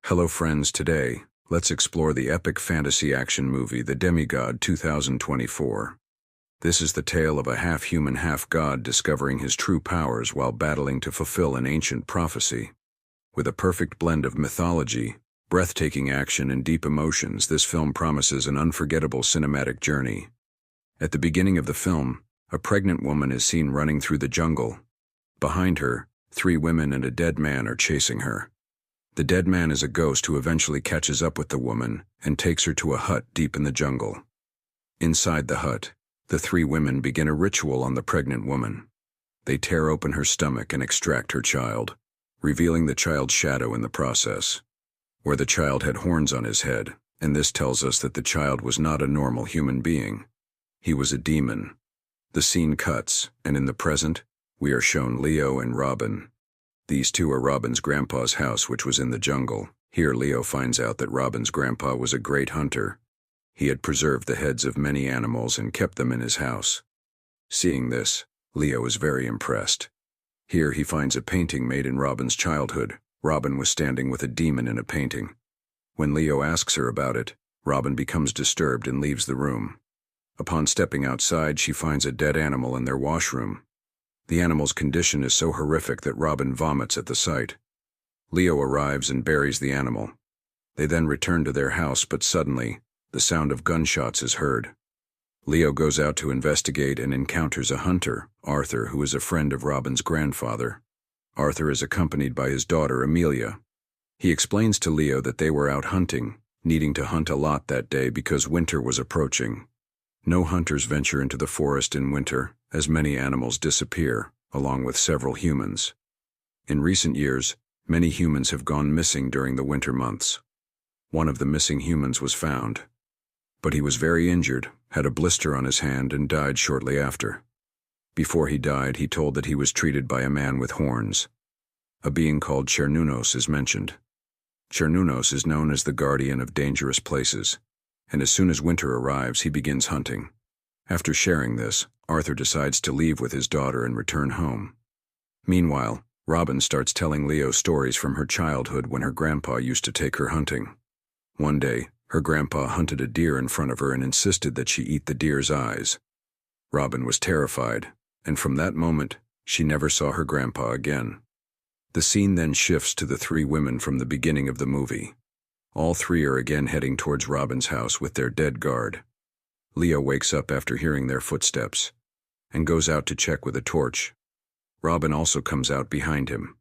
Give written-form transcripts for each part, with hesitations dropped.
Hello friends, today, let's explore the epic fantasy action movie The Demigod 2024. This is the tale of a half-human, half-god discovering his true powers while battling to fulfill an ancient prophecy. With a perfect blend of mythology, breathtaking action, and deep emotions, this film promises an unforgettable cinematic journey. At the beginning of the film, a pregnant woman is seen running through the jungle. Behind her, 3 women and a dead man are chasing her. The dead man is a ghost who eventually catches up with the woman and takes her to a hut deep in the jungle. Inside the hut, the 3 women begin a ritual on the pregnant woman. They tear open her stomach and extract her child, revealing the child's shadow in the process, where the child had horns on his head, and this tells us that the child was not a normal human being. He was a demon. The scene cuts, and in the present, we are shown Leo and Robin. These two are Robin's grandpa's house, which was in the jungle. Here Leo finds out that Robin's grandpa was a great hunter. He had preserved the heads of many animals and kept them in his house. Seeing this, Leo is very impressed. Here he finds a painting made in Robin's childhood. Robin was standing with a demon in a painting. When Leo asks her about it, Robin becomes disturbed and leaves the room. Upon stepping outside, she finds a dead animal in their washroom. The animal's condition is so horrific that Robin vomits at the sight. Leo arrives and buries the animal. They then return to their house, but suddenly, the sound of gunshots is heard. Leo goes out to investigate and encounters a hunter, Arthur, who is a friend of Robin's grandfather. Arthur is accompanied by his daughter, Amelia. He explains to Leo that they were out hunting, needing to hunt a lot that day because winter was approaching. No hunters venture into the forest in winter, as many animals disappear, along with several humans. In recent years, many humans have gone missing during the winter months. One of the missing humans was found, but he was very injured, had a blister on his hand, and died shortly after. Before he died, he told that he was treated by a man with horns. A being called Cernunnos is mentioned. Cernunnos is known as the guardian of dangerous places, and as soon as winter arrives, he begins hunting. After sharing this, Arthur decides to leave with his daughter and return home. Meanwhile, Robin starts telling Leo stories from her childhood when her grandpa used to take her hunting. One day, her grandpa hunted a deer in front of her and insisted that she eat the deer's eyes. Robin was terrified, and from that moment, she never saw her grandpa again. The scene then shifts to the 3 women from the beginning of the movie. All 3 are again heading towards Robin's house with their dead guard. Leo wakes up after hearing their footsteps and goes out to check with a torch. Robin also comes out behind him,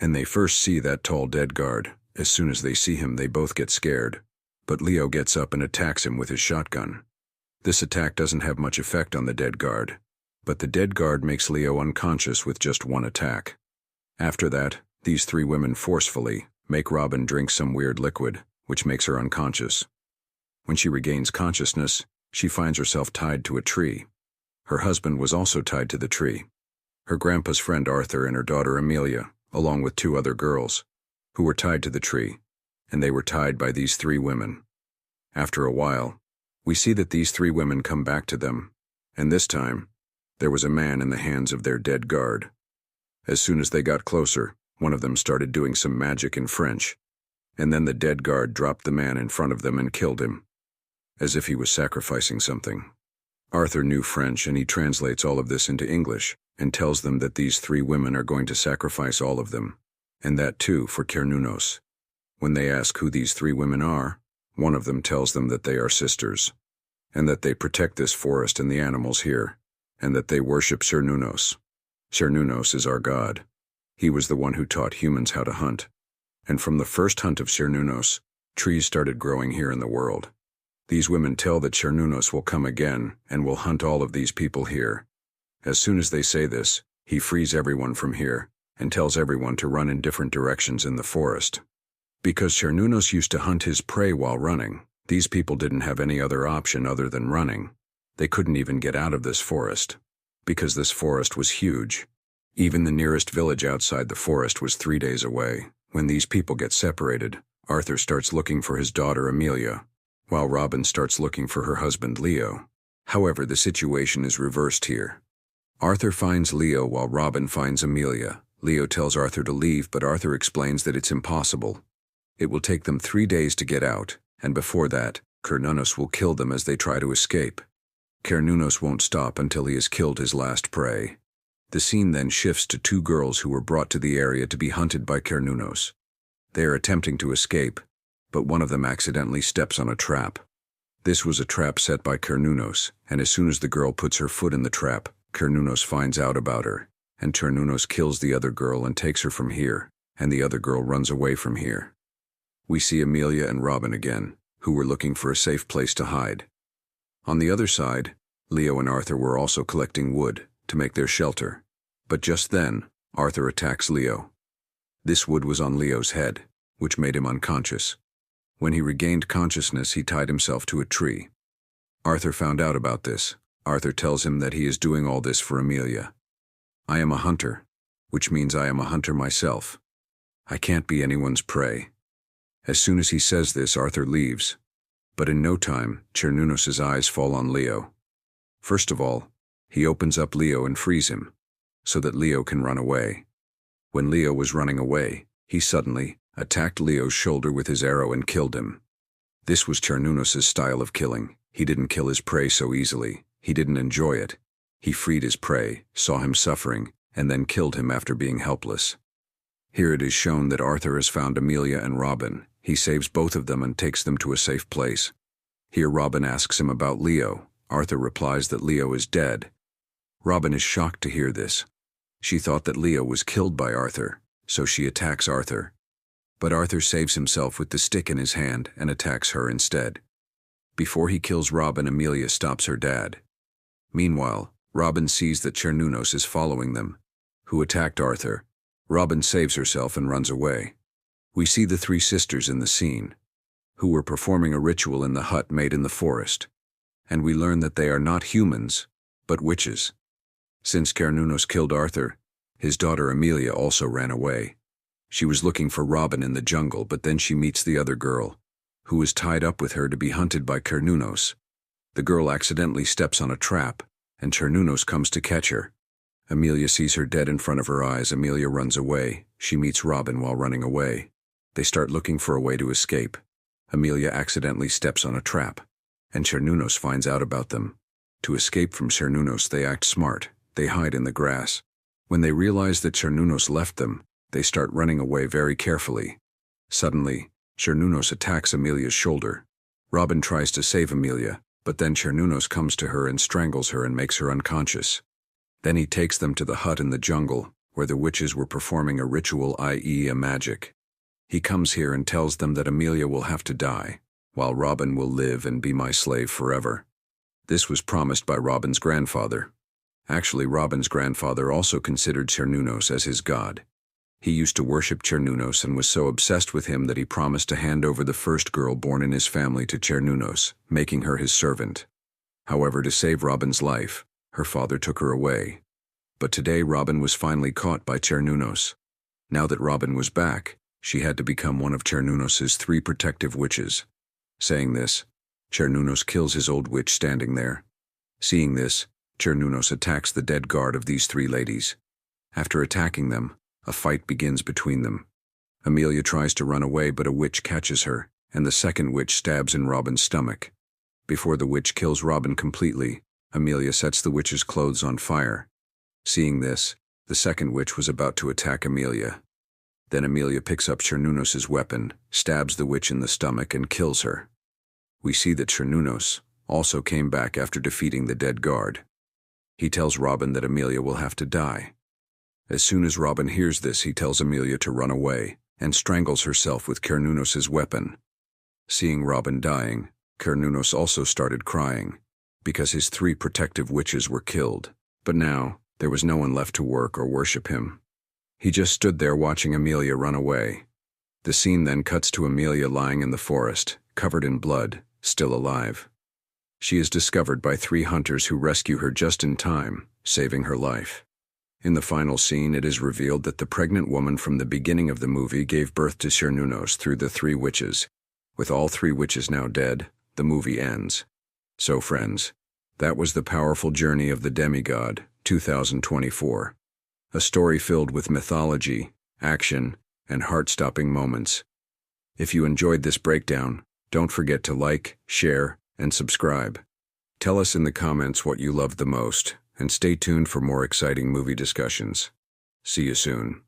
and they first see that tall dead guard. As soon as they see him, they both get scared, but Leo gets up and attacks him with his shotgun. This attack doesn't have much effect on the dead guard, but the dead guard makes Leo unconscious with just one attack. After that, these 3 women forcefully make Robin drink some weird liquid, which makes her unconscious. When she regains consciousness, she finds herself tied to a tree. Her husband was also tied to the tree. Her grandpa's friend Arthur and her daughter Amelia, along with 2 other girls, who were tied to the tree, and they were tied by these 3 women. After a while, we see that these 3 women come back to them, and this time, there was a man in the hands of their dead guard. As soon as they got closer, one of them started doing some magic in French, and then the dead guard dropped the man in front of them and killed him, as if he was sacrificing something. Arthur knew French, and he translates all of this into English and tells them that these 3 women are going to sacrifice all of them, and that too for Cernunnos. When they ask who these 3 women are, one of them tells them that they are sisters, and that they protect this forest and the animals here, and that they worship Cernunnos. Cernunnos is our god. He was the one who taught humans how to hunt, and from the first hunt of Cernunnos, trees started growing here in the world. These women tell that Cernunnos will come again and will hunt all of these people here. As soon as they say this, he frees everyone from here and tells everyone to run in different directions in the forest. Because Cernunnos used to hunt his prey while running, these people didn't have any other option other than running. They couldn't even get out of this forest, because this forest was huge. Even the nearest village outside the forest was 3 days away. When these people get separated, Arthur starts looking for his daughter Amelia, while Robin starts looking for her husband Leo. However, the situation is reversed here. Arthur finds Leo while Robin finds Amelia. Leo tells Arthur to leave, but Arthur explains that it's impossible. It will take them 3 days to get out, and before that, Cernunnos will kill them as they try to escape. Cernunnos won't stop until he has killed his last prey. The scene then shifts to 2 girls who were brought to the area to be hunted by Cernunnos. They are attempting to escape, but one of them accidentally steps on a trap. This was a trap set by Cernunnos, and as soon as the girl puts her foot in the trap, Cernunnos finds out about her, and Cernunnos kills the other girl and takes her from here, and the other girl runs away from here. We see Amelia and Robin again, who were looking for a safe place to hide. On the other side, Leo and Arthur were also collecting wood to make their shelter, but just then, Arthur attacks Leo. This wood was on Leo's head, which made him unconscious. When he regained consciousness, he tied himself to a tree. Arthur found out about this. Arthur tells him that he is doing all this for Amelia. I am a hunter, which means I am a hunter myself. I can't be anyone's prey. As soon as he says this, Arthur leaves. But in no time, Cernunnos' eyes fall on Leo. First of all, he opens up Leo and frees him, so that Leo can run away. When Leo was running away, he suddenly attacked Leo's shoulder with his arrow and killed him. This was Cernunnos' style of killing. He didn't kill his prey so easily. He didn't enjoy it. He freed his prey, saw him suffering, and then killed him after being helpless. Here it is shown that Arthur has found Amelia and Robin. He saves both of them and takes them to a safe place. Here Robin asks him about Leo. Arthur replies that Leo is dead. Robin is shocked to hear this. She thought that Leo was killed by Arthur, so she attacks Arthur. But Arthur saves himself with the stick in his hand and attacks her instead. Before he kills Robin, Amelia stops her dad. Meanwhile, Robin sees that Cernunnos is following them, who attacked Arthur. Robin saves herself and runs away. We see the 3 sisters in the scene, who were performing a ritual in the hut made in the forest, and we learn that they are not humans, but witches. Since Cernunnos killed Arthur, his daughter Amelia also ran away. She was looking for Robin in the jungle, but then she meets the other girl, who is tied up with her to be hunted by Cernunnos. The girl accidentally steps on a trap, and Cernunnos comes to catch her. Amelia sees her dead in front of her eyes. Amelia runs away. She meets Robin while running away. They start looking for a way to escape. Amelia accidentally steps on a trap, and Cernunnos finds out about them. To escape from Cernunnos, they act smart. They hide in the grass. When they realize that Cernunnos left them, they start running away very carefully. Suddenly, Cernunnos attacks Amelia's shoulder. Robin tries to save Amelia, but then Cernunnos comes to her and strangles her and makes her unconscious. Then he takes them to the hut in the jungle, where the witches were performing a ritual, i.e. a magic. He comes here and tells them that Amelia will have to die, while Robin will live and be my slave forever. This was promised by Robin's grandfather. Actually, Robin's grandfather also considered Cernunnos as his god. He used to worship Cernunnos and was so obsessed with him that he promised to hand over the first girl born in his family to Cernunnos, making her his servant. However, to save Robin's life, her father took her away. But today Robin was finally caught by Cernunnos. Now that Robin was back, she had to become one of Cernunnos' 3 protective witches. Saying this, Cernunnos kills his old witch standing there. Seeing this, Cernunnos attacks the dead guard of these 3 ladies. After attacking them, a fight begins between them. Amelia tries to run away, but a witch catches her, and the second witch stabs in Robin's stomach. Before the witch kills Robin completely, Amelia sets the witch's clothes on fire. Seeing this, the second witch was about to attack Amelia. Then Amelia picks up Cernunnos' weapon, stabs the witch in the stomach, and kills her. We see that Cernunnos also came back after defeating the dead guard. He tells Robin that Amelia will have to die. As soon as Robin hears this, he tells Amelia to run away, and strangles herself with Cernunnos' weapon. Seeing Robin dying, Cernunnos also started crying, because his 3 protective witches were killed. But now, there was no one left to work or worship him. He just stood there watching Amelia run away. The scene then cuts to Amelia lying in the forest, covered in blood, still alive. She is discovered by 3 hunters who rescue her just in time, saving her life. In the final scene, it is revealed that the pregnant woman from the beginning of the movie gave birth to Cernunnos through the 3 witches. With all 3 witches now dead, the movie ends. So friends, that was the powerful journey of the Demigod, 2024. A story filled with mythology, action, and heart-stopping moments. If you enjoyed this breakdown, don't forget to like, share, and subscribe. Tell us in the comments what you loved the most, and stay tuned for more exciting movie discussions. See you soon.